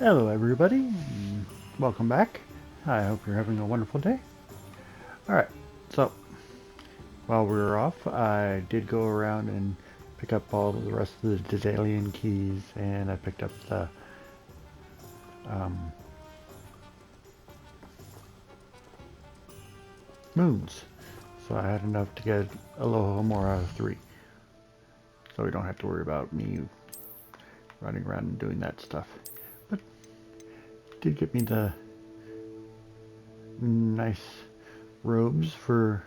Hello, everybody. Welcome back. I hope you're having a wonderful day. Alright, so while we were off, I did go around and pick up all the rest of the Dazalian keys, and I picked up the moons. So I had enough to get a little more out of 3. So we don't have to worry about me running around and doing that stuff. But it did get me the nice robes for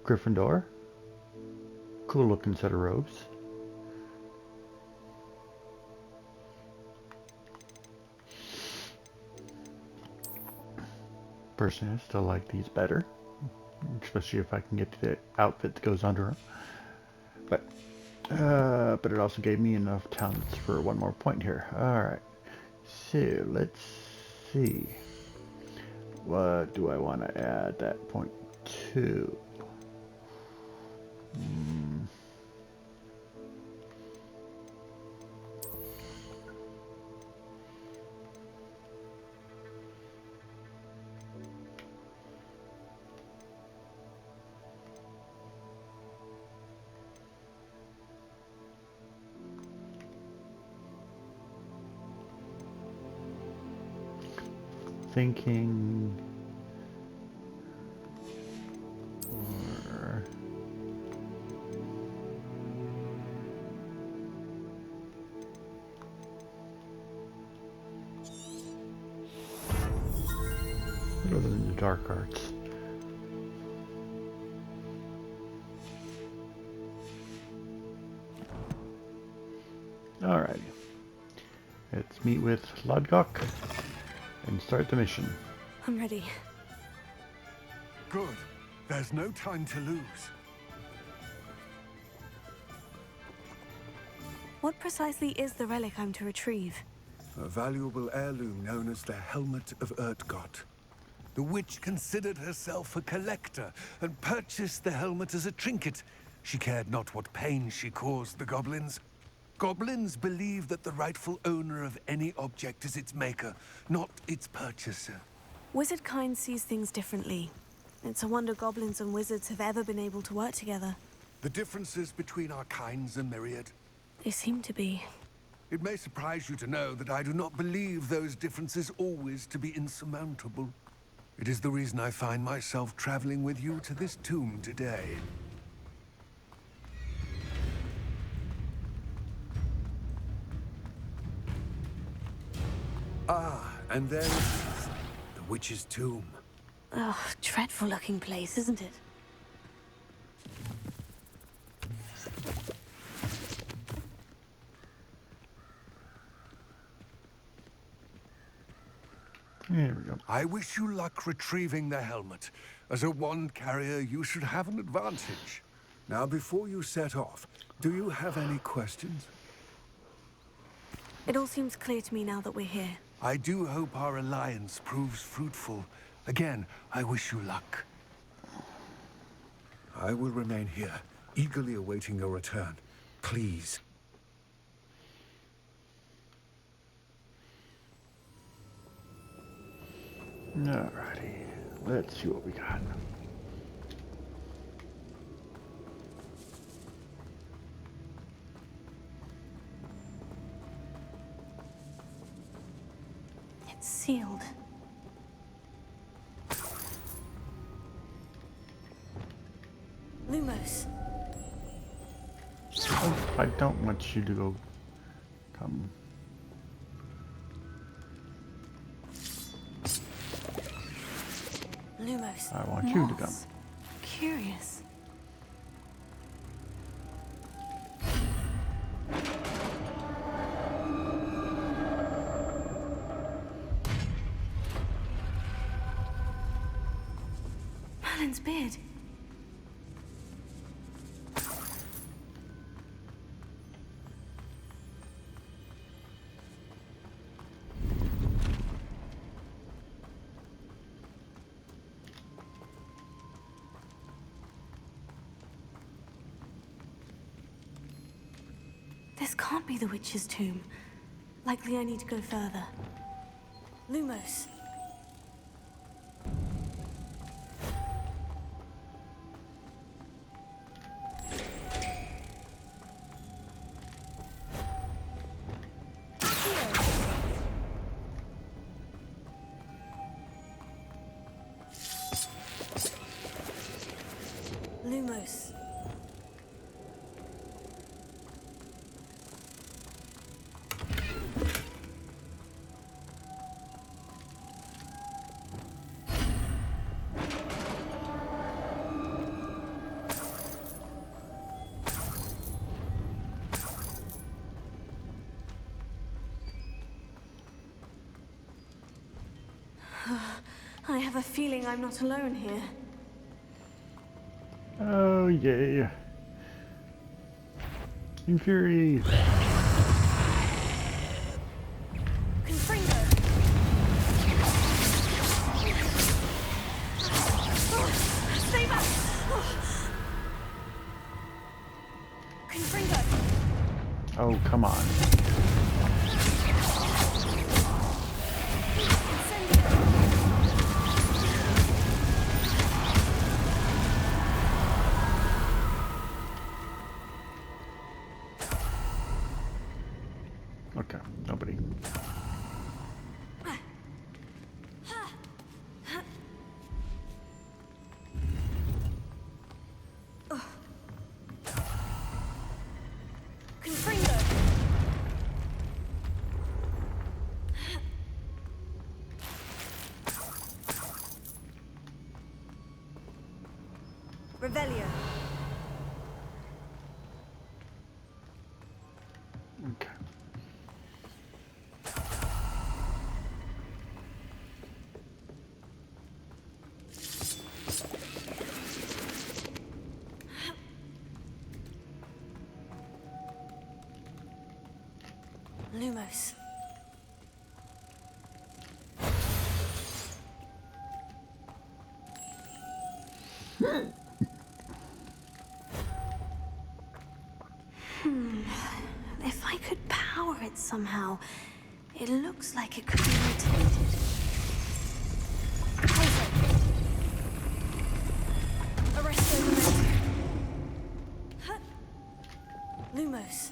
Gryffindor. Cool looking set of robes. Personally, I still like these better, especially if I can get the outfit that goes under them. But it also gave me enough talents for one more point here. All right, so let's see. What do I want to add that point to? Thinking, or other than the dark arts. Alrighty, let's meet with Lodgok and start the mission. I'm ready. Good. There's no time to lose. What precisely is the relic I'm to retrieve? A valuable heirloom known as the Helmet of Urtkot. The witch considered herself a collector and purchased the helmet as a trinket. She cared not what pain she caused the goblins. Goblins believe that the rightful owner of any object is its maker, not its purchaser. Wizard kind sees things differently. It's a wonder goblins and wizards have ever been able to work together. The differences between our kinds are myriad. They seem to be. It may surprise you to know that I do not believe those differences always to be insurmountable. It is the reason I find myself traveling with you to this tomb today. Ah, and there it is, the witch's tomb. Oh, dreadful looking place, isn't it? There we go. I wish you luck retrieving the helmet. As a wand carrier, you should have an advantage. Now, before you set off, do you have any questions? It all seems clear to me now that we're here. I do hope our alliance proves fruitful. Again, I wish you luck. I will remain here, eagerly awaiting your return. Please. Alrighty, let's see what we got. It's sealed. Lumos. Oh, I don't want you to go. Come. Lumos. I want you to come. Moths. Curious. Merlin's beard. This can't be the witch's tomb. Likely I need to go further. Lumos. Lumos. I have a feeling I'm not alone here. Oh, yay. In fury. Confringo! Stay back! Confringo! Oh, come on. Okay, nobody. Confringo! Revelio. Okay. Lumos. If I could power it somehow, it looks like it could be rotated. Arresto momentum. Lumos.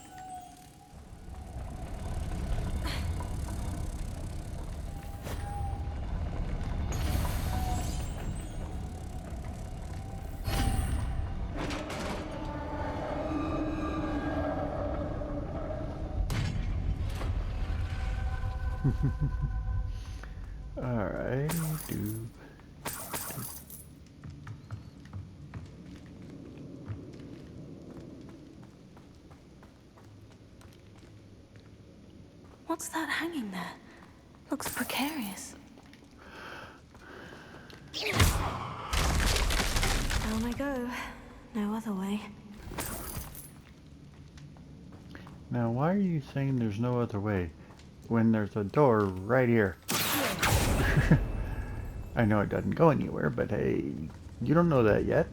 Alright, What's that hanging there? Looks precarious. Down I go. No other way. Now, why are you saying there's no other way when there's a door right here? I know it doesn't go anywhere, but hey, you don't know that yet.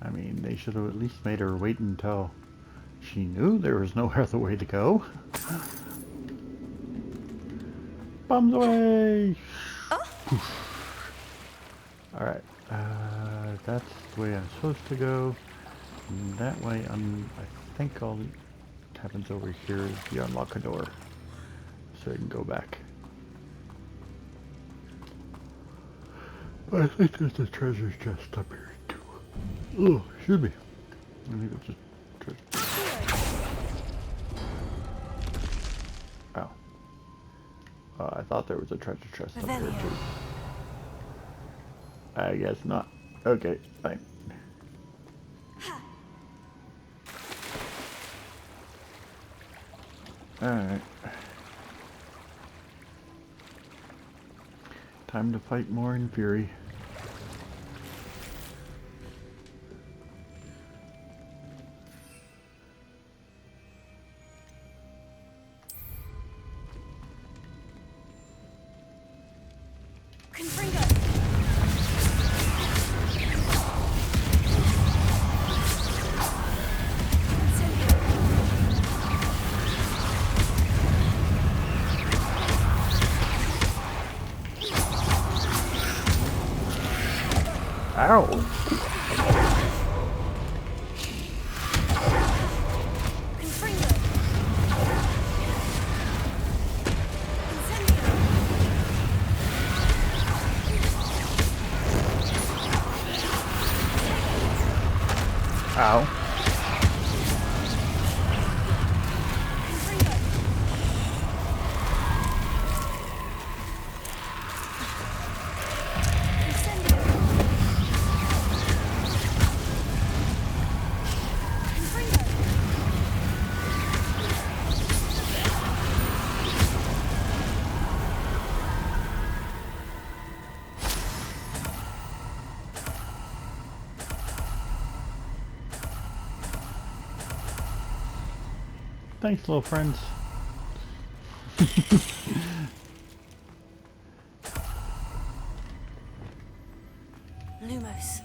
I mean, they should have at least made her wait until she knew there was no other way to go. Bombs away! Alright, that's the way I'm supposed to go. And that way, I think all that happens over here is you unlock a door. So I can go back. I think there's a treasure chest up here too. Oh, excuse me. I think it's a treasure. Oh. I thought there was a treasure chest up here too. I guess not. Okay, fine. Alright. Time to fight more in fury. Ow! Ow. Thanks, little friends. Lumos.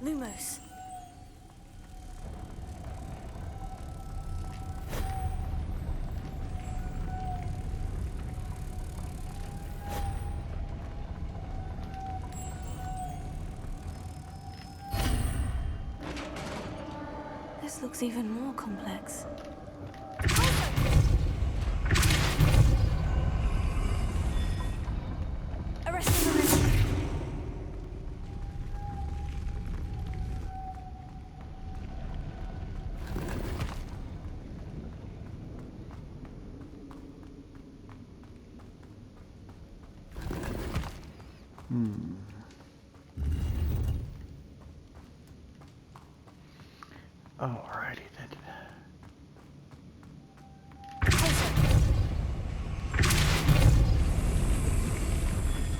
Lumos. This looks even more complex. Arresting the rescue. Alrighty then.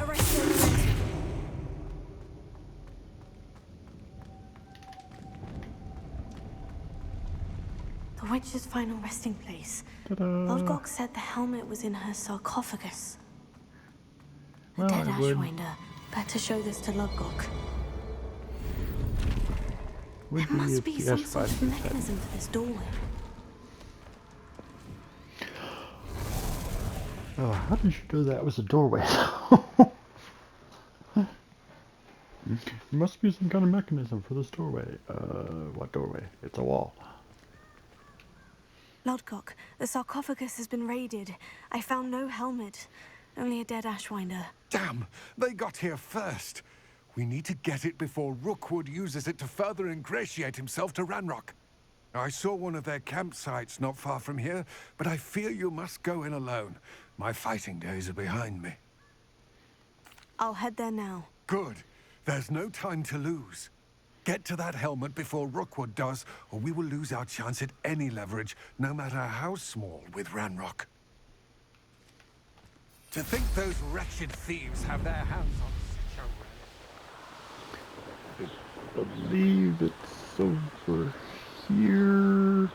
Arresting the rescue. The witch's final resting place. Ta-da! Lodgok said the helmet was in her sarcophagus. A Well, dead I would- Ashwinder. Better show this to Lodgok. Would There must if be the some sort of S5 had- mechanism for this doorway. Oh, how did you know that was a doorway? There must be some kind of mechanism for this doorway. What doorway? It's a wall. Lodgok, the sarcophagus has been raided. I found no helmet, only a dead Ashwinder. Damn! They got here first. We need to get it before Rookwood uses it to further ingratiate himself to Ranrock. I saw one of their campsites not far from here, but I fear you must go in alone. My fighting days are behind me. I'll head there now. Good. There's no time to lose. Get to that helmet before Rookwood does, or we will lose our chance at any leverage, no matter how small, with Ranrock. To think those wretched thieves have their hands on such a relic. I believe it's over here.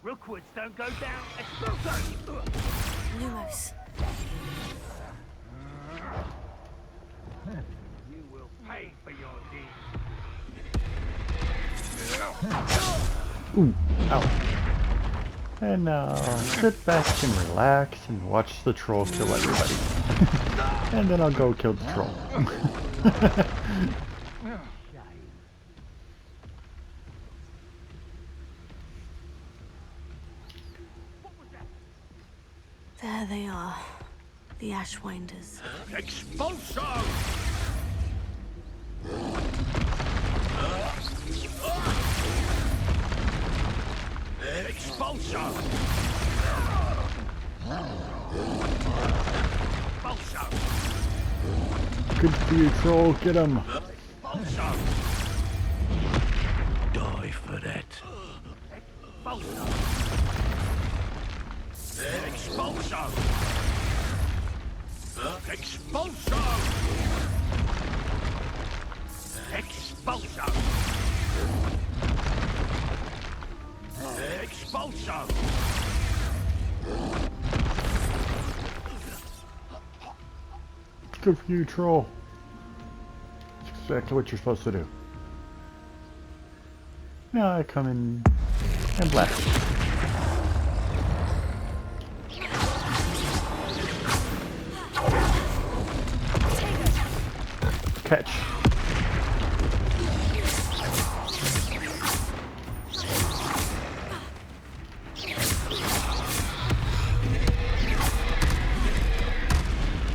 Rookwoods don't go down. Explosion! Lumos. You will pay for your deeds. Ooh, ow. And now sit back and relax and watch the troll kill everybody. And then I'll go kill the troll. There they are. The Ashwinders. Expulsion! Expulsion! Expulsion! Good for you, troll. Get him. Expulso! Die for that. Expulso! Expulso! Expulso! Expulso! Expulso! Good for you, troll. That's exactly what you're supposed to do. Now I come in and blast. Catch.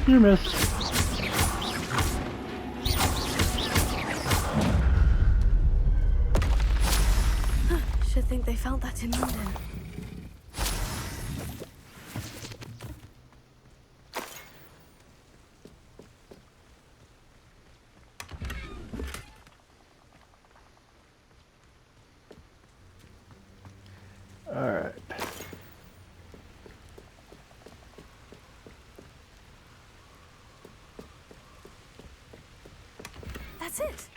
You missed. Should think they felt that in London. Alright. That's it.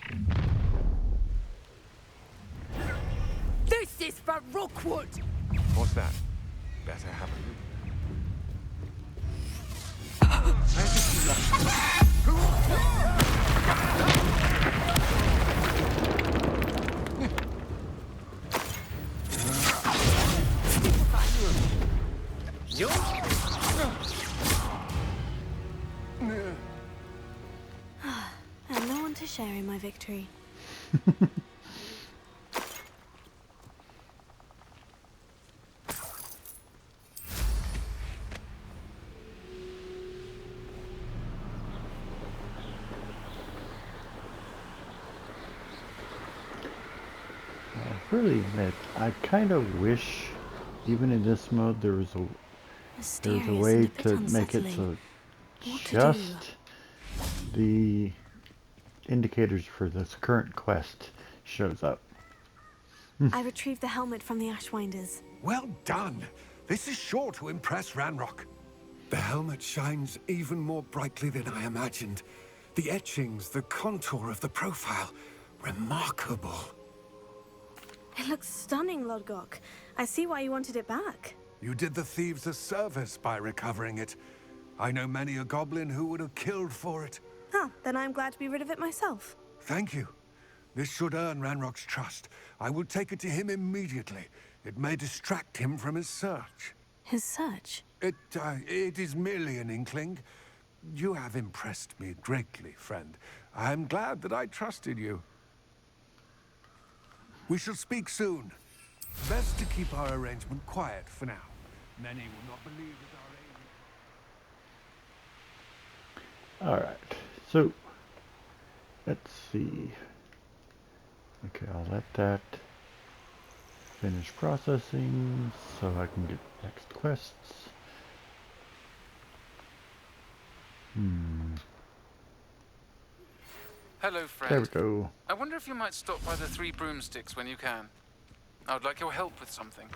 This is for Rookwood! What's that? Better have a look. And no one to share in my victory. I really admit, I kind of wish, even in this mode, there was a Mysterious way and a bit to make it unsettling. so What to just the indicators for this current quest shows up. I retrieved the helmet from the Ashwinders. Well done. This is sure to impress Ranrock. The helmet shines even more brightly than I imagined. The etchings, the contour of the profile, remarkable. It looks stunning, Lodgok. I see why you wanted it back. You did the thieves a service by recovering it. I know many a goblin who would have killed for it. Huh, then I'm glad to be rid of it myself. Thank you. This should earn Ranrock's trust. I will take it to him immediately. It may distract him from his search. His search? It is merely an inkling. You have impressed me greatly, friend. I am glad that I trusted you. We shall speak soon. Best to keep our arrangement quiet for now. Many will not believe that our aim... Alright, so let's see. Okay, I'll let that finish processing so I can get next quests. Hello, friend. There we go. I wonder if you might stop by the Three Broomsticks when you can. I would like your help with something.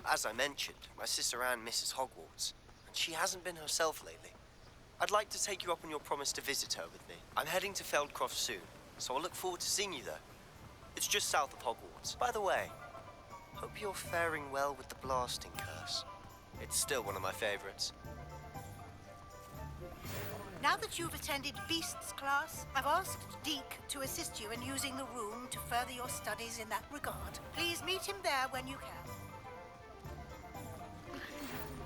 As I mentioned, my sister Anne misses Hogwarts, and she hasn't been herself lately. I'd like to take you up on your promise to visit her with me. I'm heading to Feldcroft soon, so I'll look forward to seeing you there. It's just south of Hogwarts. By the way, hope you're faring well with the blasting curse. It's still one of my favorites. Now that you've attended Beasts class, I've asked Deke to assist you in using the room to further your studies in that regard. Please meet him there when you can.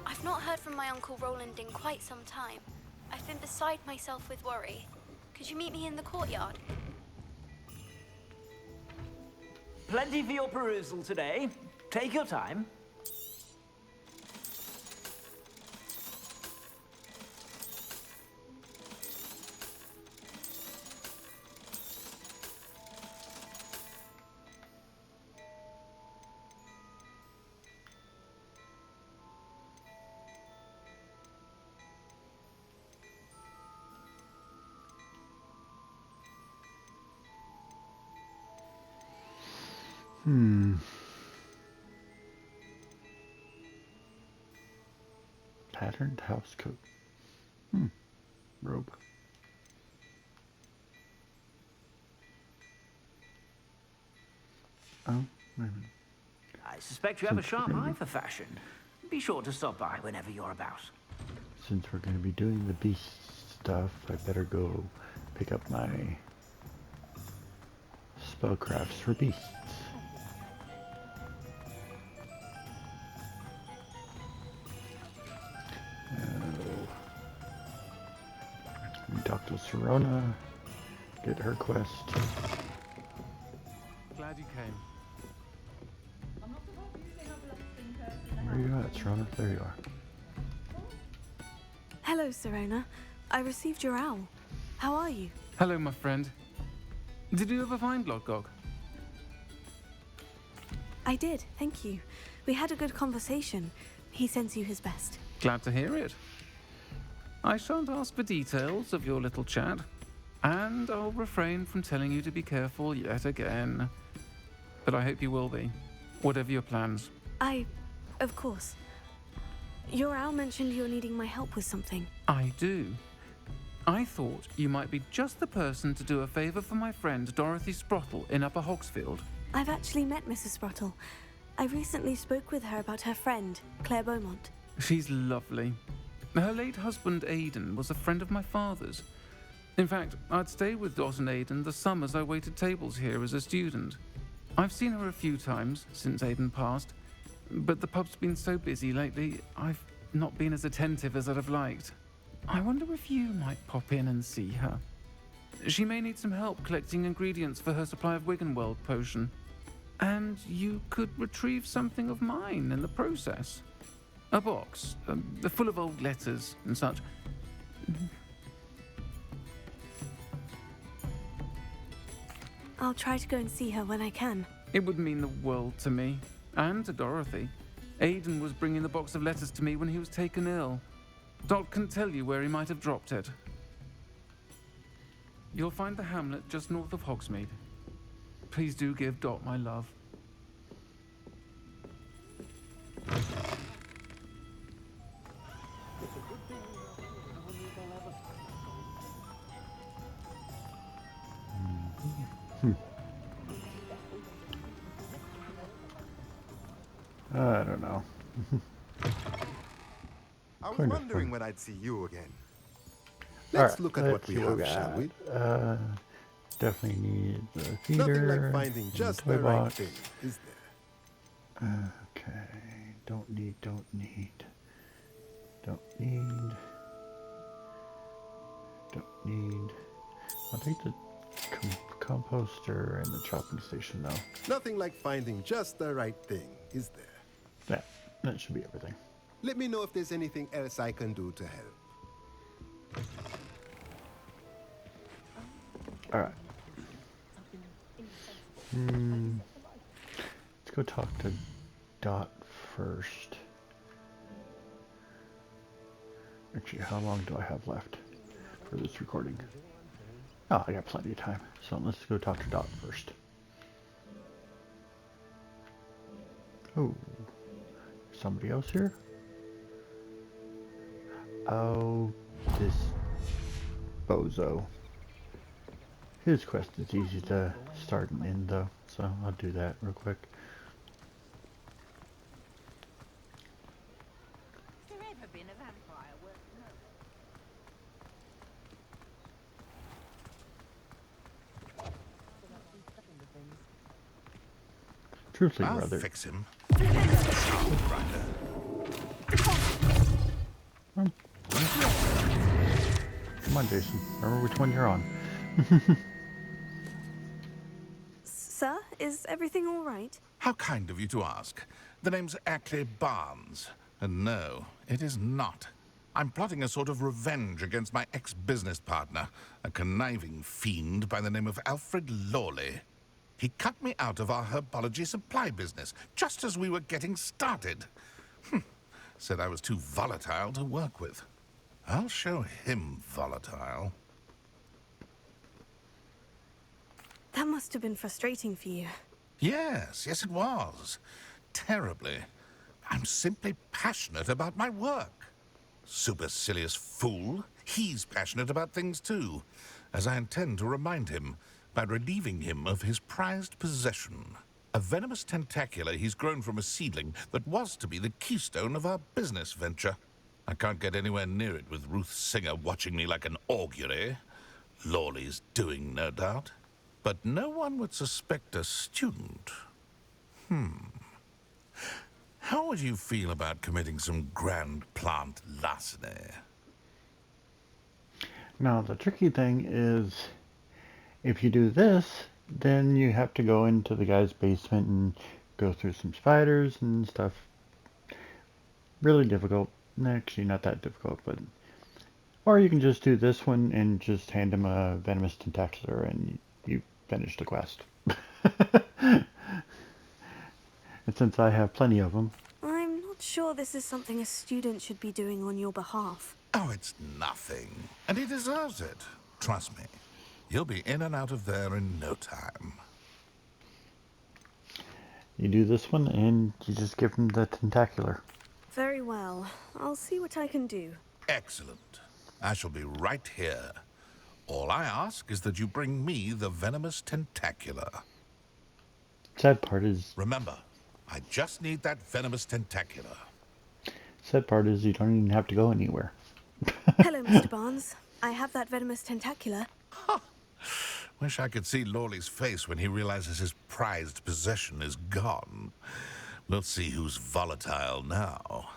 I've not heard from my Uncle Roland in quite some time. I've been beside myself with worry. Could you meet me in the courtyard? Plenty for your perusal today. Take your time. Patterned house coat. Robe. Oh, wait a minute. I suspect you have a Since we're sharp gonna eye be- for fashion. Be sure to stop by whenever you're about. Since we're going to be doing the beast stuff, I better go pick up my spellcrafts for beasts. Talk to Serona, get her quest. Glad you came. Where are you at, Serona? There you are. Hello, Serona. I received your owl. How are you? Hello, my friend. Did you ever find Lodgok? I did, thank you. We had a good conversation. He sends you his best. Glad to hear it. I shan't ask for details of your little chat, and I'll refrain from telling you to be careful yet again. But I hope you will be, whatever your plans. Of course. Your owl mentioned you're needing my help with something. I do. I thought you might be just the person to do a favour for my friend Dorothy Sprottle in Upper Hogsfield. I've actually met Mrs. Sprottle. I recently spoke with her about her friend, Claire Beaumont. She's lovely. Her late husband Aidan was a friend of my father's. In fact, I'd stay with Dot and Aidan the summers I waited tables here as a student. I've seen her a few times since Aidan passed, but the pub's been so busy lately, I've not been as attentive as I'd have liked. I wonder if you might pop in and see her. She may need some help collecting ingredients for her supply of Wiggenweld potion. And you could retrieve something of mine in the process. A box, full of old letters and such. I'll try to go and see her when I can. It would mean the world to me, and to Dorothy. Aidan was bringing the box of letters to me when he was taken ill. Dot can tell you where he might have dropped it. You'll find the hamlet just north of Hogsmeade. Please do give Dot my love. I don't know. I was Kind of wondering fun. when I'd see you again. All Let's right, look at let's what we see have, got. shall we? Definitely need the Nothing theater. like finding and just toy the right box. thing, is there? Okay, don't need. Don't need. I'll take the composter and the chopping station though. Nothing like finding just the right thing, is there? That should be everything. Let me know if there's anything else I can do to help. All right. Let's go talk to Dot first. Actually, how long do I have left for this recording? Oh, I got plenty of time. So let's go talk to Dot first. Oh, somebody else here? Oh, this bozo. His quest is easy to start and end though, so I'll do that real quick. Has there ever been a vampire worth Truthfully, I'll brother. fix him. Come on, Jason. Remember which one you're on. Sir, is everything all right? How kind of you to ask. The name's Ackley Barnes. And no, it is not. I'm plotting a sort of revenge against my ex-business partner, a conniving fiend by the name of Alfred Lawley. He cut me out of our herbology supply business, just as we were getting started. Said I was too volatile to work with. I'll show him volatile. That must have been frustrating for you. Yes, it was. Terribly. I'm simply passionate about my work. Supercilious fool. He's passionate about things too, as I intend to remind him by relieving him of his prized possession. A venomous tentacular he's grown from a seedling that was to be the keystone of our business venture. I can't get anywhere near it with Ruth Singer watching me like an augury. Lawley's doing, no doubt. But no one would suspect a student. How would you feel about committing some grand plant larceny? Now, the tricky thing is, if you do this, then you have to go into the guy's basement and go through some spiders and stuff. Really difficult. Actually, not that difficult, but... Or you can just do this one and just hand him a venomous tentacular and you finish the quest. And since I have plenty of them... I'm not sure this is something a student should be doing on your behalf. Oh, it's nothing. And he deserves it. Trust me. You'll be in and out of there in no time. You do this one and you just give him the tentacular. Very well. I'll see what I can do. Excellent. I shall be right here. All I ask is that you bring me the venomous tentacular. Sad part is... Remember, I just need that venomous tentacular. Sad part is you don't even have to go anywhere. Hello, Mr. Barnes. I have that venomous tentacular. Wish I could see Lawley's face when he realizes his prized possession is gone. We'll see who's volatile now.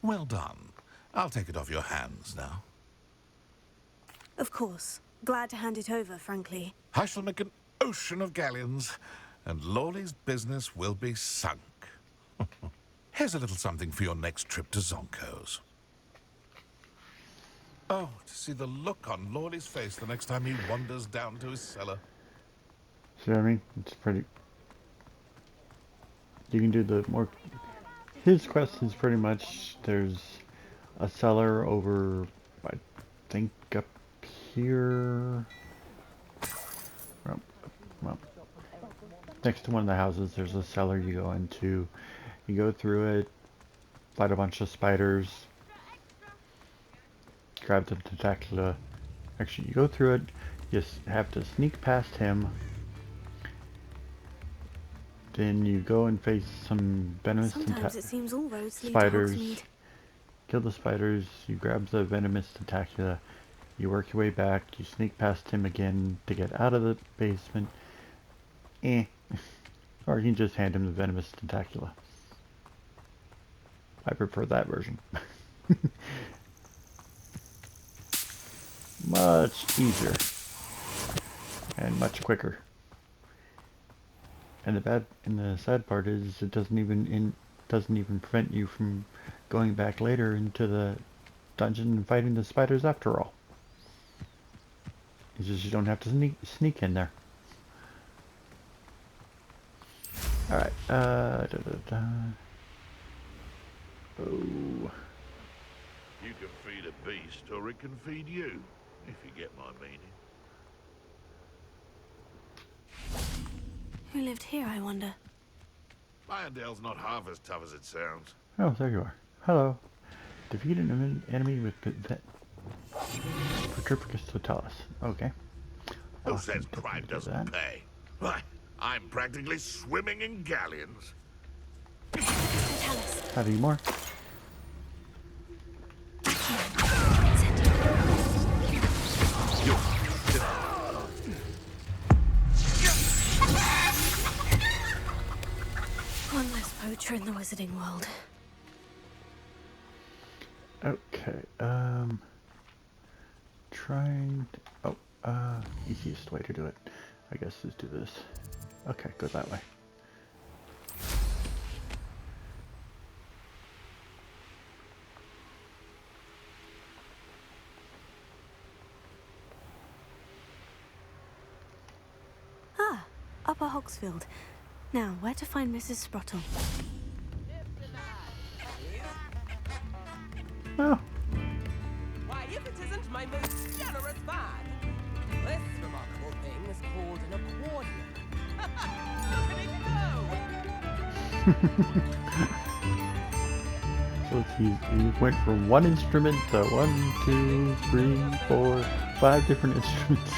Well done. I'll take it off your hands now. Of course. Glad to hand it over, frankly. I shall make an ocean of galleons, and Lawley's business will be sunk. Here's a little something for your next trip to Zonko's. Oh, to see the look on Lawley's face the next time he wanders down to his cellar. See what I mean? It's pretty... You can do the more... His quest is pretty much... There's a cellar over... I think up here... Well, next to one of the houses, there's a cellar you go into. You go through it, fight a bunch of spiders, grab the tentacular. Actually, you go through it, you just have to sneak past him. Then you go and face some venomous Sometimes it seems all roads lead spiders. to Hogsmeade. Kill the spiders, you grab the venomous tentacular, you work your way back, you sneak past him again to get out of the basement. Or you can just hand him the venomous tentacula. I prefer that version. Much easier. And much quicker. And the sad part is it doesn't even prevent you from going back later into the dungeon and fighting the spiders after all. It's just you don't have to sneak in there. Alright, Oh. You can feed a beast, or it can feed you, if you get my meaning. Who lived here, I wonder? Lyondale's not half as tough as it sounds. Oh, there you are. Hello. Defeat an enemy with Petrificus totalis. Okay. Who says crime doesn't pay? Why, I'm practically swimming in galleons. How do you more? One less poacher in the wizarding world. Okay, easiest way to do it, I guess, is do this. Okay, go that way. Ah, Upper Hogsfield. Now, where to find Mrs. Sprottle? Oh. Why, if it isn't my most generous bag! This remarkable thing is called an accordion. Look at it go! So let's see, he went from one instrument to 1, 2, 3, 4, 5 different instruments.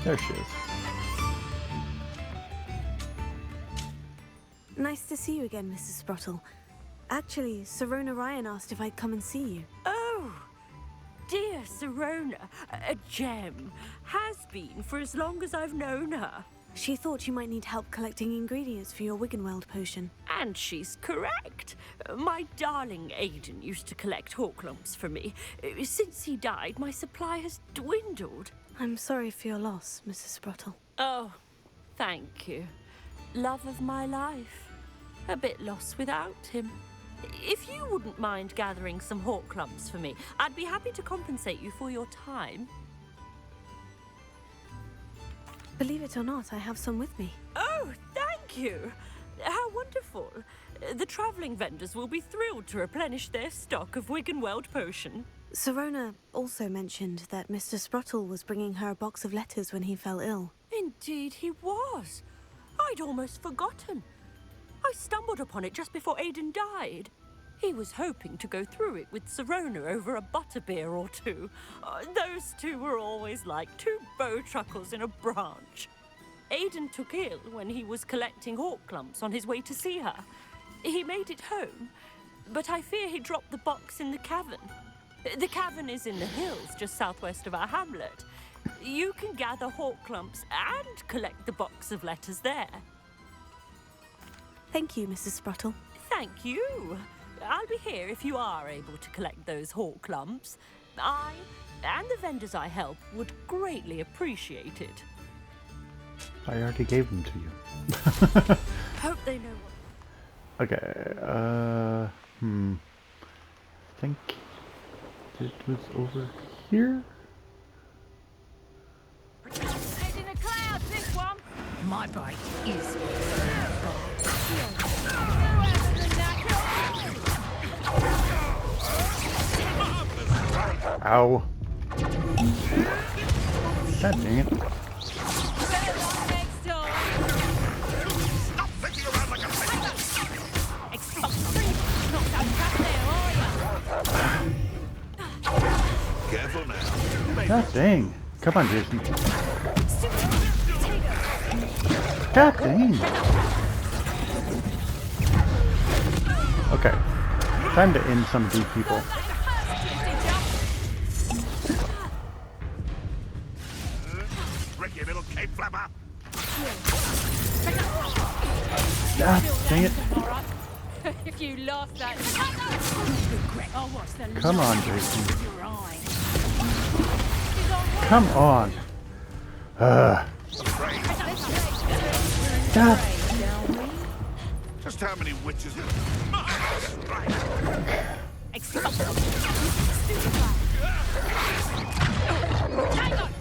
There she is. Nice to see you again, Mrs. Sprottle. Actually, Sirona Ryan asked if I'd come and see you. Oh, dear Sirona, a gem. Has been for as long as I've known her. She thought you might need help collecting ingredients for your Wiggenweld potion. And she's correct. My darling Aidan used to collect Horklumps for me. Since he died, my supply has dwindled. I'm sorry for your loss, Mrs. Sprottle. Oh, thank you. Love of my life. A bit lost without him. If you wouldn't mind gathering some Horklumps for me, I'd be happy to compensate you for your time. Believe it or not, I have some with me. Oh, thank you. How wonderful. The travelling vendors will be thrilled to replenish their stock of Wiggenweld potion. Sirona also mentioned that Mr. Sprottle was bringing her a box of letters when he fell ill. Indeed he was. I'd almost forgotten. I stumbled upon it just before Aidan died. He was hoping to go through it with Sirona over a butterbeer or two. Those two were always like two bowtruckles in a branch. Aidan took ill when he was collecting Horklumps on his way to see her. He made it home, but I fear he dropped the box in the cavern. The cavern is in the hills just southwest of our hamlet. You can gather Horklumps and collect the box of letters there. Thank you, Mrs. Sprottle. Thank you. I'll be here if you are able to collect those Horklumps. I and the vendors I help would greatly appreciate it. I already gave them to you. Hope they know what... Okay, I think it was over here? Head in the clouds, this one! My bite is... Ow. God dang it. Stop thinking around like a Careful now. God dang. Come on, Jason. God dang. Okay. Time to end some of these people. Ricky, little cape flapper. God dang it. If you lost that... I'll watch the Come on, Jason. your eye. Come on. God. Just how many witches?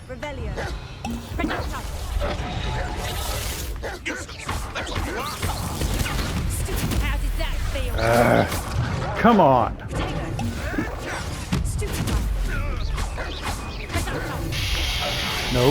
Revelio. How did that feel? Come on. No.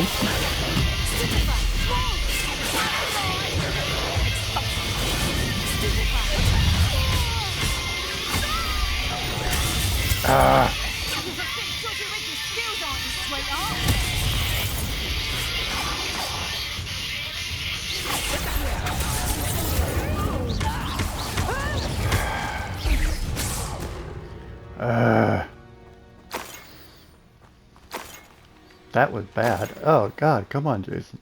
That was bad. Oh God, come on, Jason.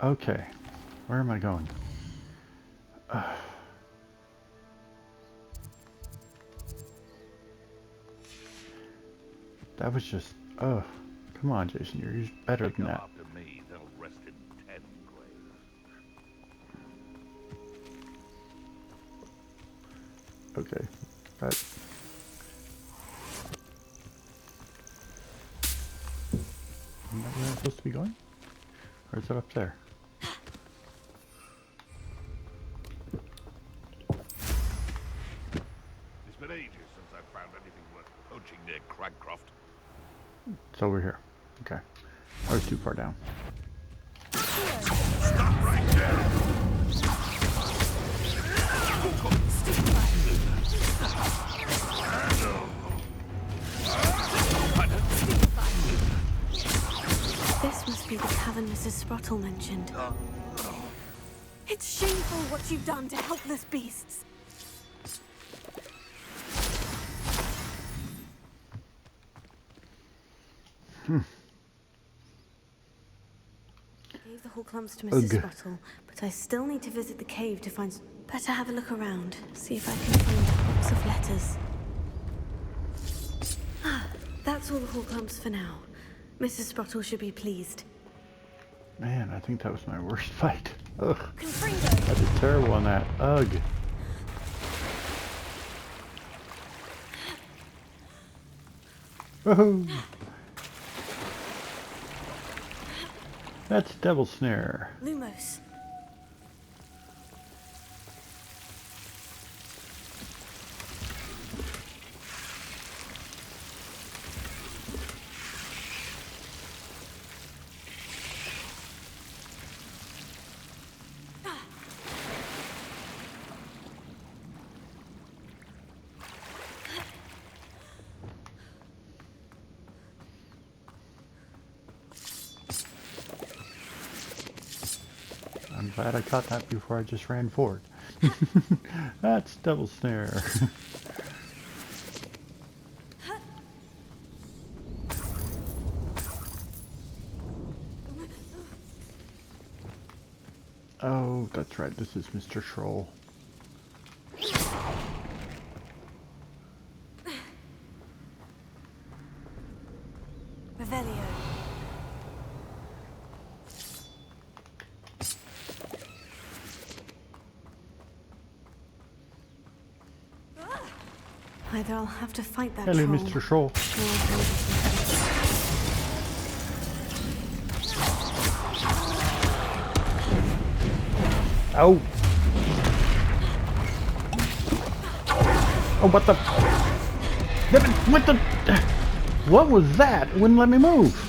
Okay, where am I going? That was just, oh, come on, Jason, you're better than that. After me, they'll rest in 10 graves. Okay, that. Isn't that where I'm supposed to be going? Or is it up there? It's been ages since I I've found anything worth poaching near Cragcroft. It's over here. Okay. I was too far down. Stop right there! This must be the cavern Mrs. Sprottle mentioned. It's shameful what you've done to helpless beasts. I gave the Horklumps to Mrs. Sprottle, but I still need to visit the cave to find... Better have a look around, see if I can find a box of letters. Ah, that's all the Horklumps for now. Mrs. Sprottle should be pleased. Man, I think that was my worst fight. Ugh. I did terrible on that. Ugh. Woohoo! That's Devil Snare. Lumos. I'm glad I caught that before I just ran forward. That's Devil Snare. Oh, that's right. This is Mr. Troll. Revelio. Either I'll have to fight that Hello, troll. Mr. Troll. Oh. Oh, what the? What the? What was that? It wouldn't let me move.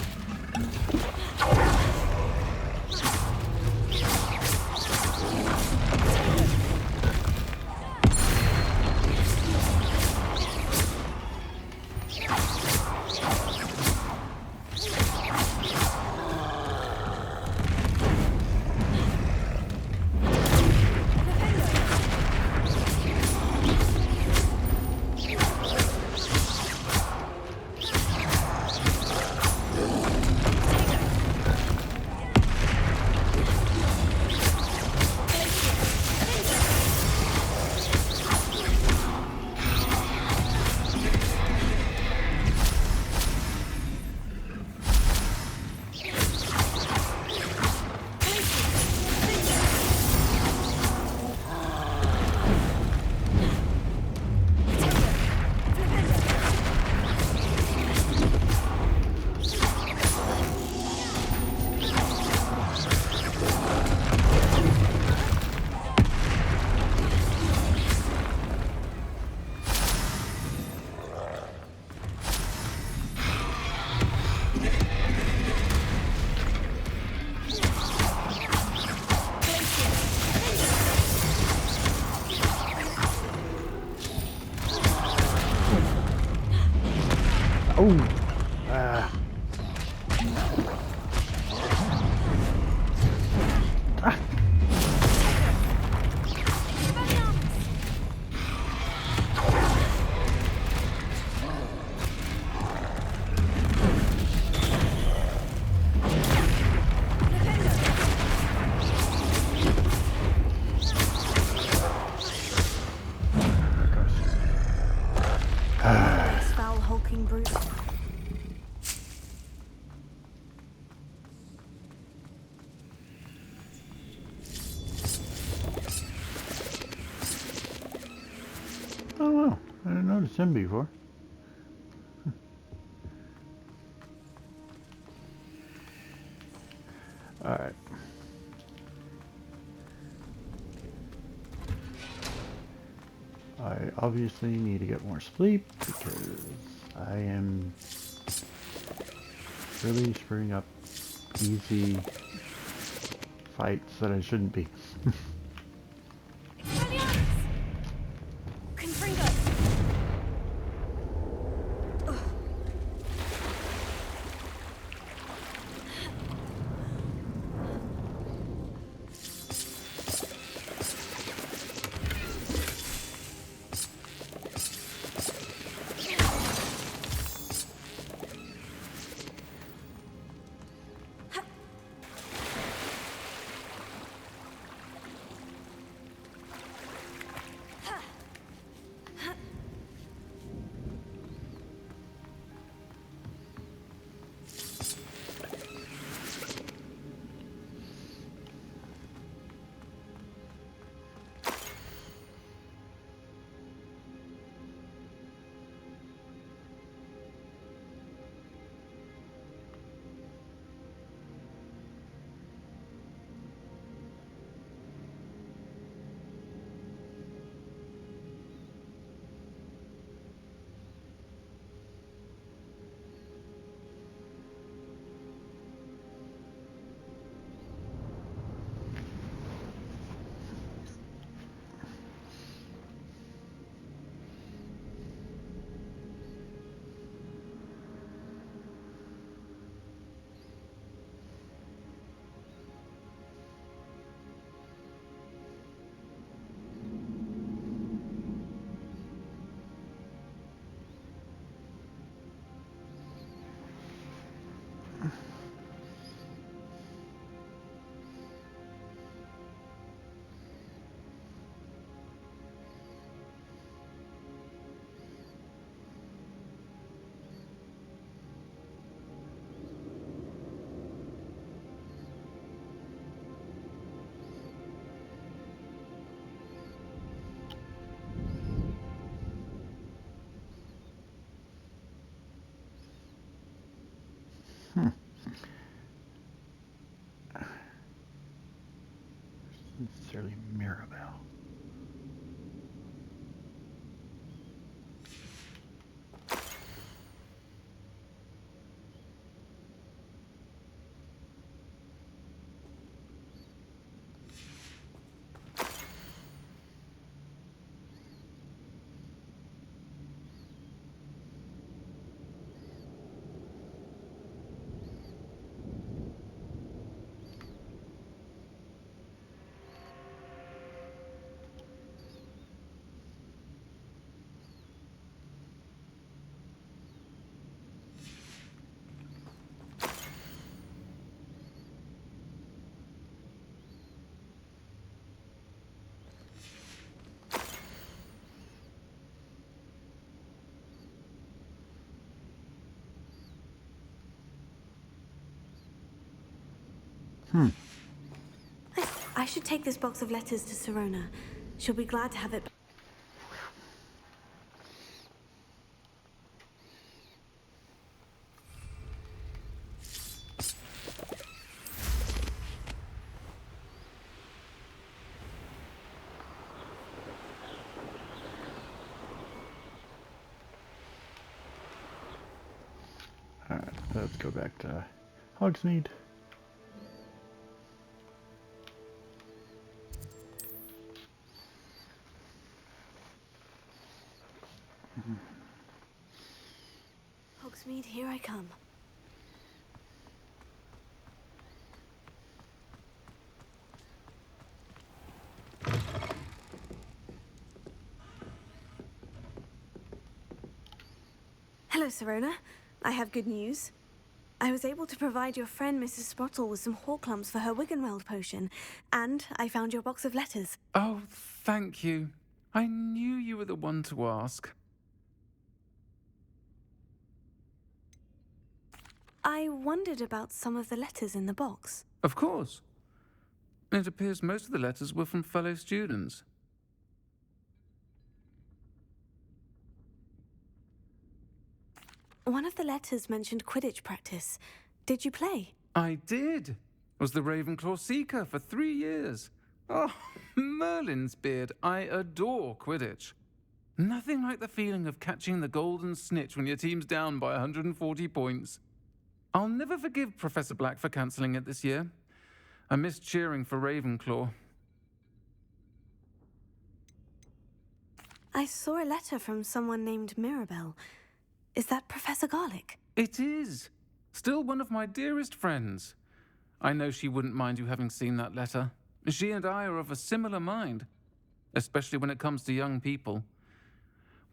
Oh. This foul hulking brute. Oh wow, I didn't notice him before. Alright. I obviously need to get more sleep because I am really screwing up easy fights that I shouldn't be. Necessarily Mirabelle. I should take this box of letters to Sirona. She'll be glad to have it. Alright, let's go back to Hogsmeade. Hogsmeade, here I come. Hello, Sirona. I have good news. I was able to provide your friend Mrs. Sprottle with some Horklumps for her Wiggenweld potion, and I found your box of letters. Oh, thank you. I knew you were the one to ask. I wondered about some of the letters in the box. Of course. It appears most of the letters were from fellow students. One of the letters mentioned Quidditch practice. Did you play? I did. Was the Ravenclaw Seeker for 3 years. Oh, Merlin's beard. I adore Quidditch. Nothing like the feeling of catching the golden snitch when your team's down by 140 points. I'll never forgive Professor Black for cancelling it this year. I missed cheering for Ravenclaw. I saw a letter from someone named Mirabelle. Is that Professor Garlick? It is. Still one of my dearest friends. I know she wouldn't mind you having seen that letter. She and I are of a similar mind, especially when it comes to young people.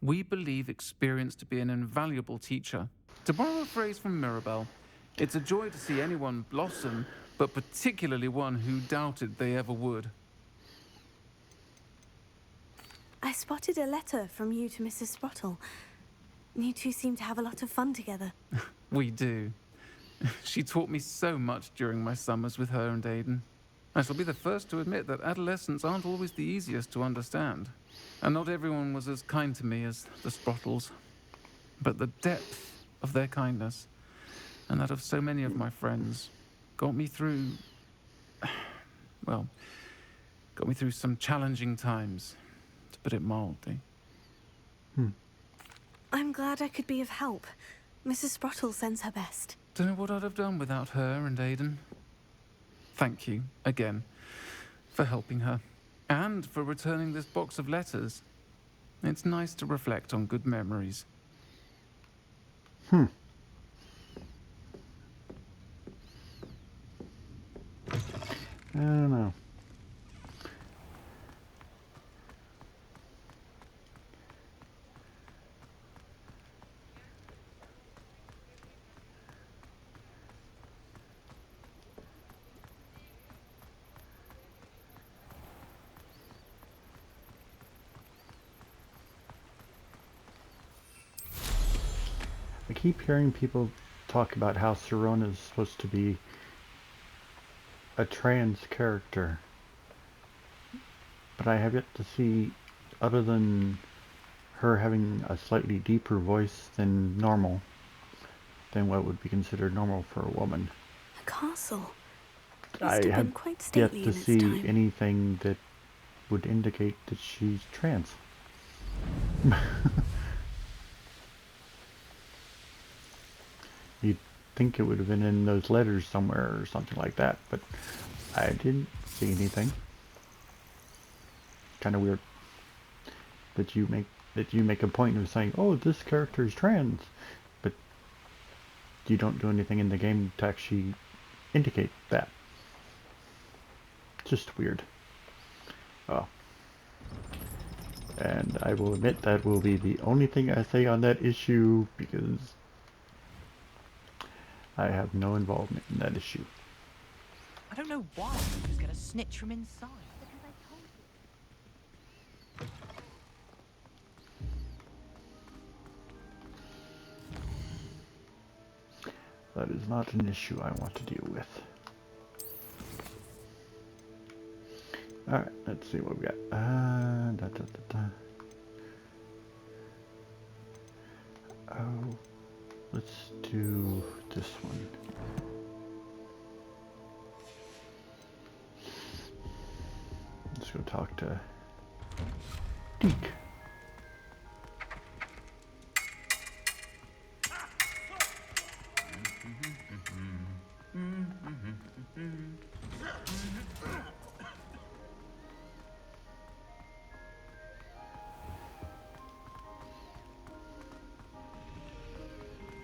We believe experience to be an invaluable teacher. To borrow a phrase from Mirabelle, it's a joy to see anyone blossom, but particularly one who doubted they ever would. I spotted a letter from you to Mrs. Sprottle. You two seem to have a lot of fun together. We do. She taught me so much during my summers with her and Aiden. I shall be the first to admit that adolescents aren't always the easiest to understand. And not everyone was as kind to me as the Sprottles. But the depth of their kindness, and that of so many of my friends, got me through... well, got me through some challenging times, to put it mildly. I'm glad I could be of help. Mrs. Sprottle sends her best. Don't know what I'd have done without her and Aiden. Thank you, again, for helping her, and for returning this box of letters. It's nice to reflect on good memories. I don't know. I keep hearing people talk about how Sirona is supposed to be a trans character, but I have yet to see, other than her having a slightly deeper voice than normal, than what would be considered normal for a woman. A castle. I have yet to see anything that would indicate that she's trans. You'd think it would have been in those letters somewhere or something like that, but I didn't see anything. Kind of weird that you make a point of saying, "Oh, this character is trans," but you don't do anything in the game to actually indicate that. Just weird. Oh. And I will admit that will be the only thing I say on that issue, because I have no involvement in that issue. I don't know why you just get a snitch from inside. That is not an issue I want to deal with. Alright, let's see what we got. Oh, let's do this one. Let's go talk to Deke.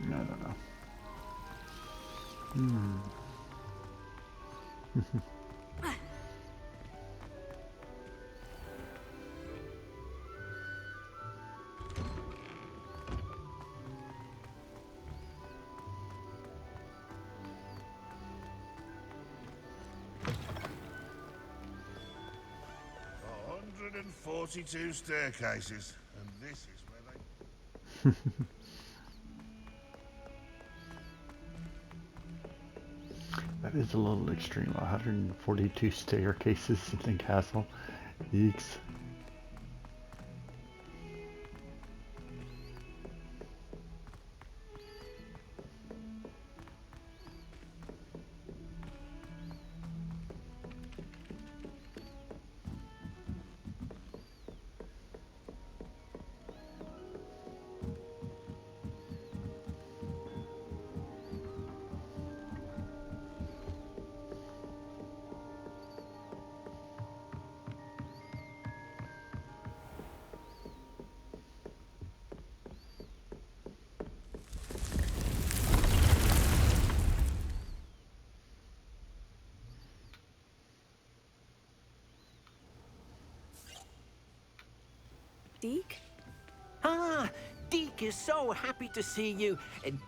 No, no, no. And 42 staircases, and this is where they... That is a little extreme. 142 staircases in the castle. Yeeks. Deke? Ah, Deke is so happy to see you.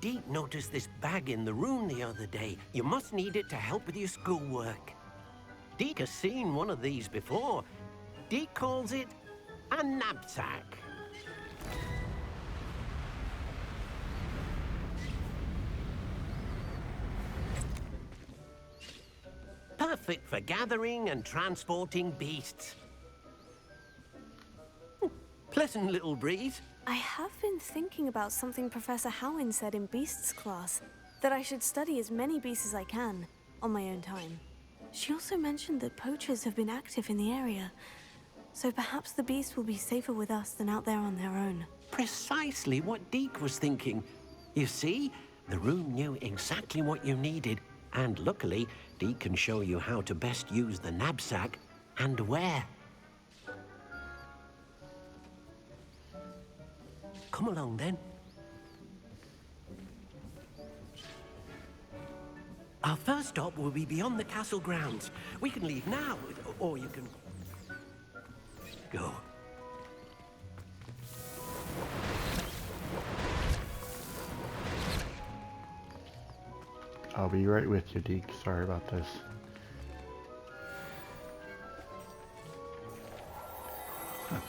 Deke noticed this bag in the room the other day. You must need it to help with your schoolwork. Deke has seen one of these before. Deke calls it a knapsack. Perfect for gathering and transporting beasts. Pleasant little breeze. I have been thinking about something Professor Howin said in Beasts class, that I should study as many beasts as I can, on my own time. She also mentioned that poachers have been active in the area, so perhaps the beasts will be safer with us than out there on their own. Precisely what Deke was thinking. You see, the room knew exactly what you needed, and luckily, Deke can show you how to best use the knapsack and where. Come along, then. Our first stop will be beyond the castle grounds. We can leave now, or you can go. I'll be right with you, Deke. Sorry about this. Huh.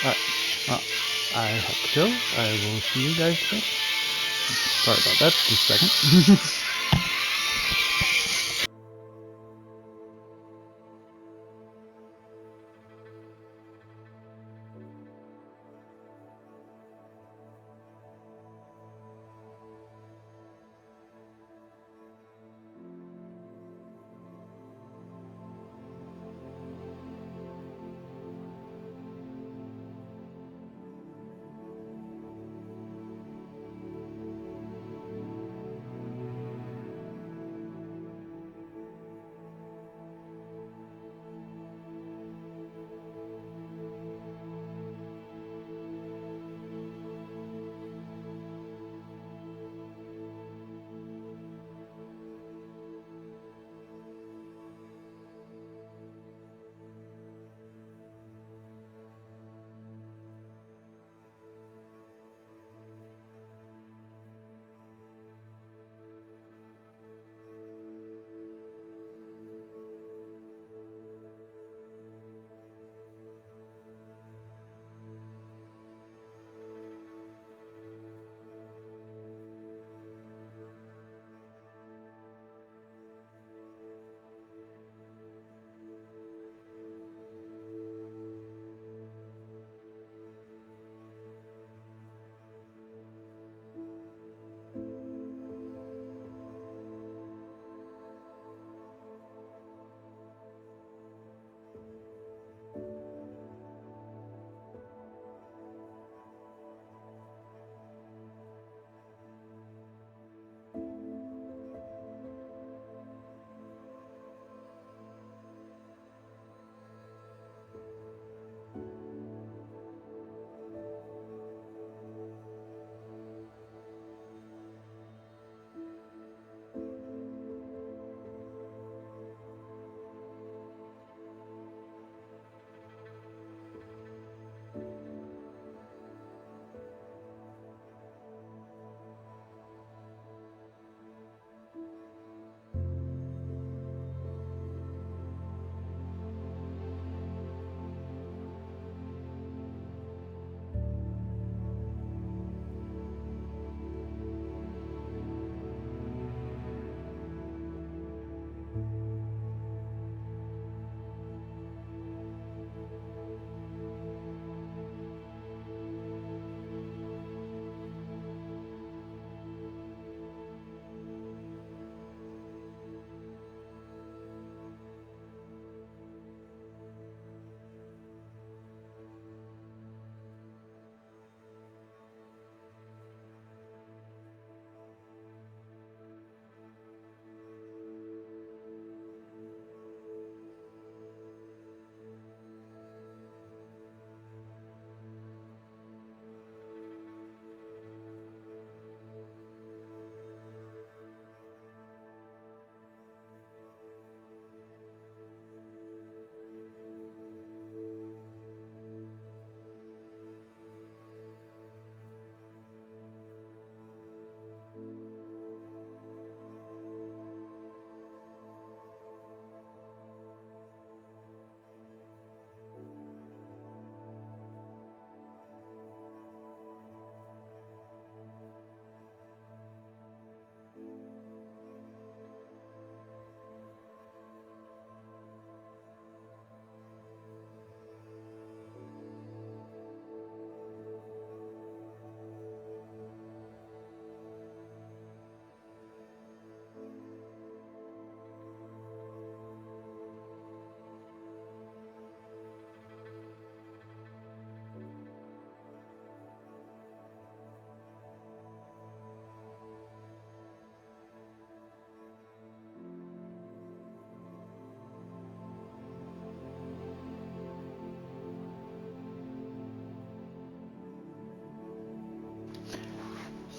Alright, well, I hope so. I will see you guys then. Sorry about that, just a second.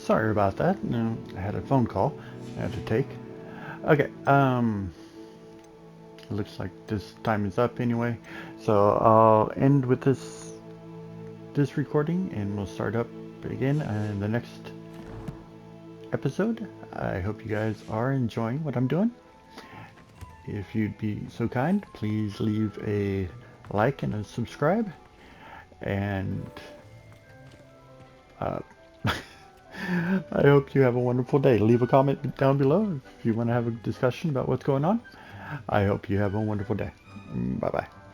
sorry about that. No, I had a phone call I had to take. Okay, looks like this time is up anyway. So I'll end with this recording and we'll start up again in the next episode. I hope you guys are enjoying what I'm doing. If you'd be so kind, please leave a like and a subscribe. And I hope you have a wonderful day. Leave a comment down below if you want to have a discussion about what's going on. I hope you have a wonderful day. Bye-bye.